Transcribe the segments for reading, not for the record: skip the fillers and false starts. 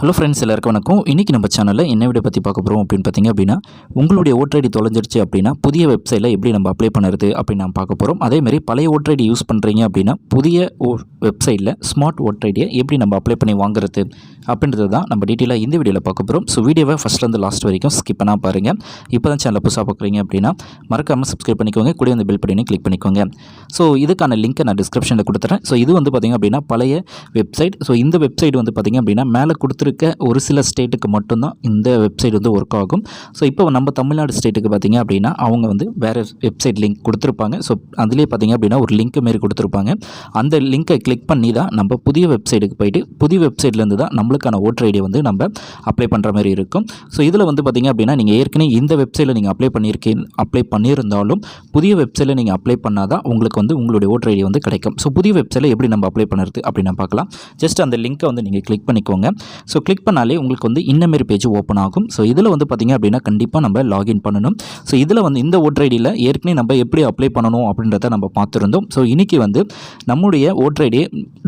Hello friends, எல்லாருக்கும் வணக்கம். இன்றைக்கி நம்ம சேனலில் என்ன வீடியோ பற்றி பார்க்க போகிறோம் அப்படின்னு பார்த்தீங்க அப்படின்னா, உங்களுடைய ஓட்டர் ஐடி தொலைஞ்சிருச்சு அப்படின்னா புதிய வெப்சைட்டில் எப்படி நம்ம அப்ளை பண்ணுறது அப்படின்னு நம்ம பார்க்க போகிறோம். அதேமாதிரி பழைய ஓட்டர் ஐடி யூஸ் பண்ணுறீங்க அப்படின்னா புதிய வெப்சைட்டில் ஸ்மார்ட் ஓட்டர் ஐடியை எப்படி நம்ம அப்ளை பண்ணி வாங்குறது அப்படின்றது தான் நம்ம டீட்டெயிலாக இந்த வீடியோவில் பார்க்க போகிறோம். ஸோ வீடியோவை ஃபஸ்ட்லேருந்து லாஸ்ட் வரைக்கும் ஸ்கிப் பண்ணால் பாருங்கள். இப்போ தான் சேனலை புதுசாக பார்க்குறீங்க அப்படின்னா மறக்காமல் சப்ஸ்கிரைப் பண்ணிக்கோங்க, கூட வந்து பெல் பட்டனை கிளிக் பண்ணிக்கோங்க. ஸோ இதுக்கான லிங்க்கை நான் டிஸ்கிரிப்ஷனில் கொடுத்துறேன். ஸோ இது வந்து பார்த்திங்க அப்படின்னா பழைய வெப்சைட். ஸோ இந்த வெப்சைட் வந்து பார்த்திங்க அப்படின்னா மேலே கொடுத்துருக்க ஒரு சில ஸ்டேட்டுக்கு மட்டும்தான் இந்த வெப்சைட் வந்து ஒர்க் ஆகும். ஸோ இப்போ நம்ம தமிழ்நாடு ஸ்டேட்டுக்கு பார்த்திங்க அப்படின்னா அவங்க வந்து வேறு வெப்சைட் லிங்க் கொடுத்துருப்பாங்க. ஸோ அதுலேயே பார்த்திங்க அப்படின்னா ஒரு லிங்க் மாரி கொடுத்துருப்பாங்க. அந்த லிங்க்கை கிளிக் பண்ணி தான் நம்ம புதிய வெப்சைட்டுக்கு போயிட்டு புதிய வெப்சைட்லேருந்து தான் நம்மளுக்கான ஓட்டர் ஐடியை வந்து நம்ம அப்ளை பண்ணுற மாதிரி இருக்கும். ஸோ இதில் வந்து பார்த்திங்க அப்படின்னா நீங்கள் ஏற்கனவே இந்த வெப்சைட்டில் நீங்கள் அப்ளை பண்ணியிருந்தாலும் புதிய வெப்சைட்டில் நீங்கள் அப்ளை பண்ணால் தான் உங்களுக்கு வந்து உங்களுடைய ஓட்டர் ஐடி வந்து கிடைக்கும். ஸோ புதிய வெப்சைட்டில் எப்படி நம்ம அப்ளை பண்ணுறது அப்படின்னு பார்க்கலாம். ஜஸ்ட் அந்த லிங்க்கை வந்து நீங்கள் கிளிக் பண்ணிக்கோங்க. ஸோ கிளிக் பண்ணாலே உங்களுக்கு வந்து இன்னமாரி பேஜ் ஓப்பன் ஆகும். ஸோ இதில் வந்து பார்த்திங்க அப்படின்னா கண்டிப்பாக நம்ம லாகின் பண்ணணும். ஸோ இதில் வந்து இந்த ஓட்டர் ஐடியில் ஏற்கனவே நம்ம எப்படி அப்ளை பண்ணணும் அப்படின்றத நம்ம பார்த்துருந்தோம். ஸோ இன்றைக்கி வந்து நம்முடைய voter ID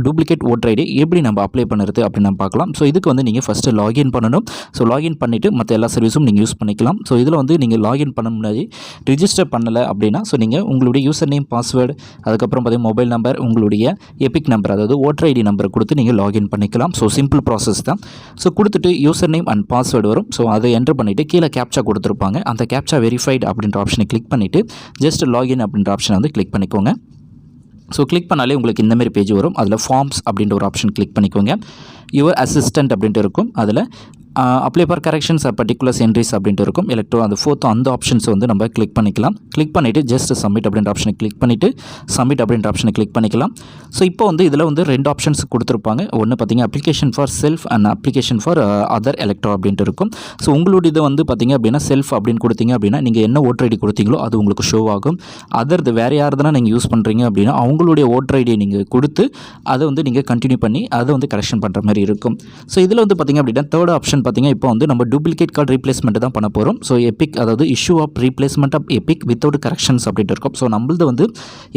duplicate voter ID எப்படி நம்ம அப்ளை பண்ணுறது அப்படின்னு நம்ம பார்க்கலாம். ஸோ இதுக்கு வந்து நீங்கள் ஃபஸ்ட்டு லாகின் பண்ணணும். ஸோ லாகின் பண்ணிவிட்டு மற்ற எல்லா சர்வீஸும் நீங்கள் யூஸ் பண்ணிக்கலாம். ஸோ இதில் வந்து நீங்கள் லாகின் பண்ண முன்னாடி ரிஜிஸ்டர் பண்ணலை அப்படின்னா ஸோ நீங்கள் உங்களுடைய யூசர் நேம், பாஸ்வேர்டு, அதுக்கப்புறம் பார்த்தீங்கன்னா மொபைல் நம்பர், உங்களுடைய எபிக் நம்பர், அதாவது ஓட்டர் ஐடி நம்பரை கொடுத்து நீங்கள் லாகின் பண்ணிக்கலாம். ஸோ சிம்பிள் ப்ராசஸ் தான். ஸோ கொடுத்துட்டு யூசர் நேம் அண்ட் பாஸ்வேர்டு வரும். ஸோ அதை என்டர் பண்ணிவிட்டு கீழே கேப்சா கொடுத்துருப்பாங்க. அந்த கேப்சா வெரிஃபைடு அப்படின்ற ஆப்ஷனை கிளிக் பண்ணிவிட்டு ஜஸ்ட் லாகின் அப்படின்ற ஆப்ஷனை வந்து கிளிக் பண்ணிக்கோங்க. ஸோ கிளிக் பண்ணாலே உங்களுக்கு இந்தமாரி பேஜ் வரும். அதில் ஃபார்ம்ஸ் அப்படின்ற ஒரு ஆப்ஷன் கிளிக் பண்ணிக்கோங்க. யுவர் அசிஸ்டன்ட் அப்படின்ட்டு இருக்கும். அதில் apply for corrections particulars entries அப்படின்ட்டு இருக்கும். அந்த ஃபோர்த்து அந்த ஆப்ஷன்ஸ் வந்து நம்ம கிளிக் பண்ணிக்கலாம். கிளிக் பண்ணிவிட்டு ஜஸ்ட் சப்மிட் அப்படின்ற ஆப்ஷனை கிளிக் பண்ணிவிட்டு சப்மிட் அப்படின்ற ஆப்ஷனை கிளிக் பண்ணிக்கலாம். ஸோ இப்போ வந்து இதில் வந்து ரெண்டு ஆப்ஷன்ஸ் கொடுத்துருப்பாங்க. ஒன்று பார்த்திங்க application for self and application for other electro அப்படின்ட்டு இருக்கும். ஸோ உங்களுடைய இது வந்து பார்த்திங்க அப்படின்னா செல்ஃப் அப்படின்னு கொடுத்தீங்க அப்படின்னா நீங்கள் என்ன ஓட்டர் ஐடி கொடுத்தீங்களோ அது உங்களுக்கு ஷோ ஆகும். அதர் வேறு யாருதுனா நீங்கள் யூஸ் பண்ணுறீங்க அப்படின்னா அவங்களுடைய ஓட்டர் ஐடியை நீங்கள் கொடுத்து அதை வந்து நீங்கள் கண்டினியூ பண்ணி அதை வந்து கரெக்ஷன் பண்ணுற மாதிரி இருக்கும். ஸோ இதில் வந்து பார்த்திங்க அப்படின்னா தேர்ட் ஆப்ஷன் பார்த்திங்க இப்போ வந்து நம்ம டூப்ளிகேட் கார்டு ரீப்ளேஸ்மெண்ட் தான் பண்ண போகிறோம். ஸோ எபிக், அதாவது issue of replacement of EPIC without corrections அப்படின்ட்டு இருக்கும். ஸோ நம்மளது வந்து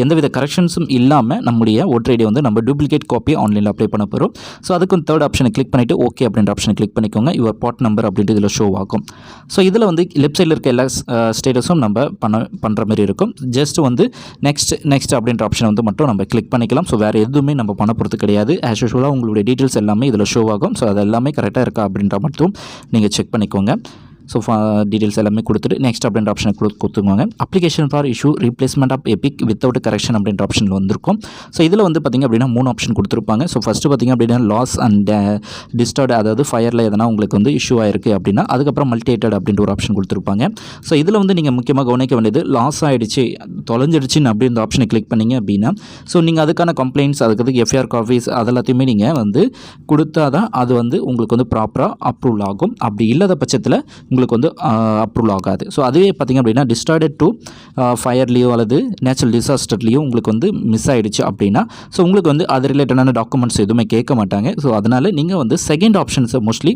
எந்தவித கரெக்ஷன்ஸும் இல்லாமல் நம்முடைய ஓட்டர் ஐடி வந்து நம்ம டூப்ளிகேட் காப்பி ஆன்லைனில் அப்ளை பண்ண போகிறோம். ஸோ அதுக்கு தேர்ட் ஆப்ஷனை கிளிக் பண்ணிவிட்டு ஓகே அப்படின்ற ஆப்ஷனை கிளிக் பண்ணிக்கோங்க. யுவர் பார்ட் நம்பர் அப்படின்ட்டு இதில் ஷோ ஆகும். ஸோ இதில் வந்து லெஃப்ட் சைடில் இருக்க எல்லா ஸ்டேட்டஸும் நம்ம பண்ணுற மாதிரி இருக்கும். ஜஸ்ட் வந்து நெக்ஸ்ட் அப்படின்ற ஆப்ஷனை வந்து மட்டும் நம்ம கிளிக் பண்ணிக்கலாம். ஸோ வேறு எதுவுமே நம்ம பண்ண போகிறது கிடையாது. ஆஸ் யூஷுவலாக உங்களுடைய டீட்டெயில்ஸ் எல்லாமே இதில் ஷோ ஆகும். ஸோ அது எல்லாமே கரெக்டாக இருக்கா அப்படின்ற மட்டும் நீங்கள் செக் பண்ணிக்கோங்க. ஸோ டீட்டெயில்ஸ் எல்லாமே கொடுத்துட்டு நெக்ஸ்ட் அப்படின்ற ஆப்ஷனை கொடுத்துக்கோங்க. Application for issue replacement of EPIC without correction அப்படின்ற ஆப்ஷனில் வந்திருக்கும். ஸோ இதில் வந்து பார்த்திங்க அப்படின்னா 3 ஆப்ஷன் கொடுத்துருப்பாங்க. ஸோ ஃபஸ்ட்டு பார்த்திங்க அப்படின்னா லாஸ் அண்ட் டிஸ்டர்ட், அதாவது ஃபயரில் எதனா உங்களுக்கு வந்து இஷ்யூ ஆயிருக்கு அப்படின்னா அதுக்கப்புறம் மல்டிடேட்டட் அப்படின்ற ஒரு ஆப்ஷன் கொடுத்துருப்பாங்க. ஸோ இதில் வந்து நீங்கள் முக்கியமாக கவனிக்க வேண்டியது லாஸ் ஆகிடுச்சு, தொலைஞ்சிடுச்சின்னு அப்படி இந்த ஆப்ஷனை கிளிக் பண்ணிங்க அப்படின்னா ஸோ நீங்கள் அதுக்கான கம்ப்ளைண்ட்ஸ், அதுக்கு எஃப்ஐஆர் காப்பீஸ் அதெல்லாத்தையுமே நீங்கள் வந்து கொடுத்தா தான் அது வந்து உங்களுக்கு வந்து ப்ராப்பராக அப்ரூவல் ஆகும். அப்படி இல்லாத பட்சத்தில் உங்களுக்கு வந்து அப்ரூவல் ஆகாது. ஸோ அதுவே பார்த்திங்க அப்படின்னா டிஸ்டார்டட் டு ஃபயர்லேயோ அல்லது நேச்சுரல் டிசாஸ்டர்லேயோ உங்களுக்கு வந்து மிஸ் ஆகிடுச்சு அப்படின்னா ஸோ உங்களுக்கு வந்து அது ரிலேட்டடான டாக்குமெண்ட்ஸ் எதுவுமே கேட்க மாட்டாங்க. ஸோ அதனால் நீங்கள் வந்து செகண்ட் ஆப்ஷன்ஸை மோஸ்ட்லி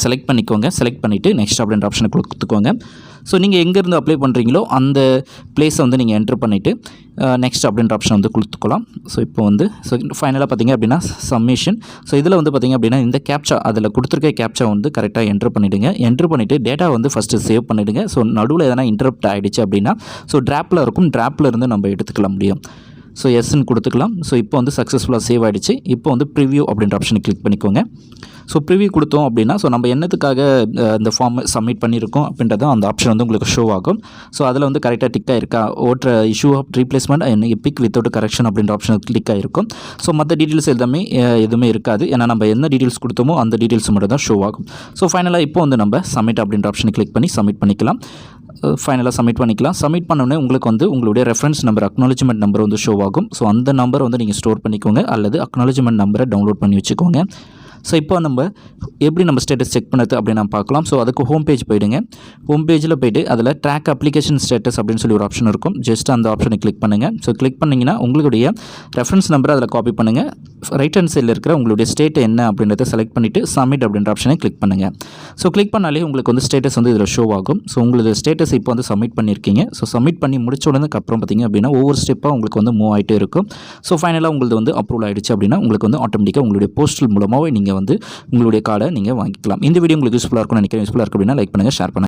செலக்ட் பண்ணிக்கோங்க. செலக்ட் பண்ணிவிட்டு நெக்ஸ்ட் அப்படின்ற ஆப்ஷனை கொடுத்துக்கோங்க. ஸோ நீங்கள் எங்கேருந்து அப்ளை பண்ணுறீங்களோ அந்த பிளேஸை வந்து நீங்கள் என்ட்ரு பண்ணிவிட்டு நெக்ஸ்ட் அப்படின்ற ஆப்ஷன் வந்து கொடுத்துக்கலாம். ஸோ இப்போ வந்து ஃபைனலாக பார்த்திங்க அப்படின்னா சப்மிஷன். ஸோ இதில் வந்து பார்த்திங்க அப்படின்னா இந்த கேப்சா, அதில் கொடுத்துருக்க கேப்சா வந்து கரெக்டாக என்ட்ரு பண்ணிவிடுங்க. என்ட்ரு பண்ணிவிட்டு டேட்டா வந்து ஃபஸ்ட்டு சேவ் பண்ணிவிடுங்க. ஸோ நடுவில் எதனா இன்டரப்ட் ஆகிடுச்சு அப்படின்னா ஸோ ட்ராப்பில் இருக்கும், ட்ராப்பில் இருந்து நம்ம எடுத்துக்கலாம் முடியும். ஸோ எஸ்ன்னு கொடுத்துக்கலாம். ஸோ இப்போ வந்து சக்ஸஸ்ஃபுல்லாக சேவ் ஆகிடுச்சு. இப்போ வந்து ப்ரிவ்யூ அப்படின்ற ஆப்ஷனை கிளிக் பண்ணிக்கோங்க. ஸோ ப்ரிவ்யூ கொடுத்தோம் அப்படின்னா ஸோ நம்ம என்னத்துக்காக இந்த ஃபார்ம் சப்மிட் பண்ணியிருக்கோம் அப்படின்றத அந்த ஆப்ஷன் வந்து உங்களுக்கு ஷோ ஆகும். ஸோ அதில் வந்து கரெக்டாக டிக்காக இருக்கா, voter issue of replacement and EPIC without correction அப்படின்ற ஆப்ஷன் கிளிக்காக இருக்கும். ஸோ மற்ற டீட்டெயில்ஸ் எதுவுமே இருக்காது. ஏன்னா நம்ம என்ன டீட்டெயில்ஸ் கொடுத்தோமோ அந்த டீட்டெயில்ஸ் மட்டும் தான் ஷோ ஆகும். ஸோ ஃபைனலாக இப்போ வந்து நம்ம சப்மிட் அப்படின்ற ஆப்ஷனை கிளிக் பண்ணி சப்மிட் பண்ணிக்கலாம். ஃபைனலாக சப்மிட் பண்ணிக்கலாம். சப்மிட் பண்ணோடனே உங்களுக்கு வந்து உங்களுடைய ரெஃபரன்ஸ் நம்பர், அக்னாலஜ்மெண்ட் நம்பர் வந்து ஷோ ஆகும். ஸோ அந்த நம்பரை வந்து நீங்கள் ஸ்டோர் பண்ணிக்கோங்க அல்லது அக்னாலஜ்மெண்ட் நம்பரை டவுன்லோட் பண்ணி வச்சுக்கோங்க. ஸோ இப்போ நம்ம எப்படி நம்ம ஸ்டேட்டஸ் செக் பண்ணுறது அப்படின்னு நம்ம பார்க்கலாம். ஸோ அதுக்கு ஹோம் பேஜ் போய்டுங்க. ஹோம் பேஜில் போய்ட்டு அதில் ட்ராக் அப்ளிகேஷன் ஸ்டேட்டஸ் அப்படின்னு சொல்லி ஒரு ஆப்ஷன் இருக்கும். ஜஸ்ட் அந்த ஆப்ஷனை கிளிக் பண்ணுங்கள். ஸோ கிளிக் பண்ணிங்கன்னா உங்களுடைய ரெஃபரன்ஸ் நம்பரை அதில் காப்பி பண்ணுங்கள். ரைட் ஹேண்ட் சைடில் இருக்கிற உங்களுடைய ஸ்டேட் என்ன அப்படின்றத செலக்ட் பண்ணிவிட்டு சப்மிட் அப்படின்ற ஆப்ஷனை கிளிக் பண்ணுங்கள். ஸோ கிளிக் பண்ணாலே உங்களுக்கு வந்து ஸ்டேட்டஸ் வந்து இதில் ஷோ ஆகும். ஸோ உங்களோட ஸ்டேட்டஸ் இப்போ வந்து சப்மிட் பண்ணியிருக்கீங்க. ஸோ சப்மிட் பண்ணி முடிச்ச உடனேக்கு அப்புறம் பார்த்திங்க அப்படின்னா ஒவ்வொரு ஸ்டெப்பாக உங்களுக்கு வந்து மூவ் ஆகிட்டே இருக்கும். ஸோ ஃபைனலாக உங்களுக்கு வந்து அப்ரூவல் ஆகிடுச்சு அப்படின்னா உங்களுக்கு வந்து ஆட்டோமேட்டிக்காக உங்களுடைய போஸ்டல் மூலமாகவே நீங்கள் நீங்கள் வந்து உங்களுடைய கார்டை நீங்கள் வாங்கிக்கலாம். இந்த வீடியோ உங்களுக்கு யூஸ்ஃபுல்லாக இருக்கும்னு நினைக்கிறேன். யூஸ்ஃபுல்லாக இருக்கு அப்படின்னா லைக் பண்ணுங்கள், ஷேர் பண்ணுங்கள்.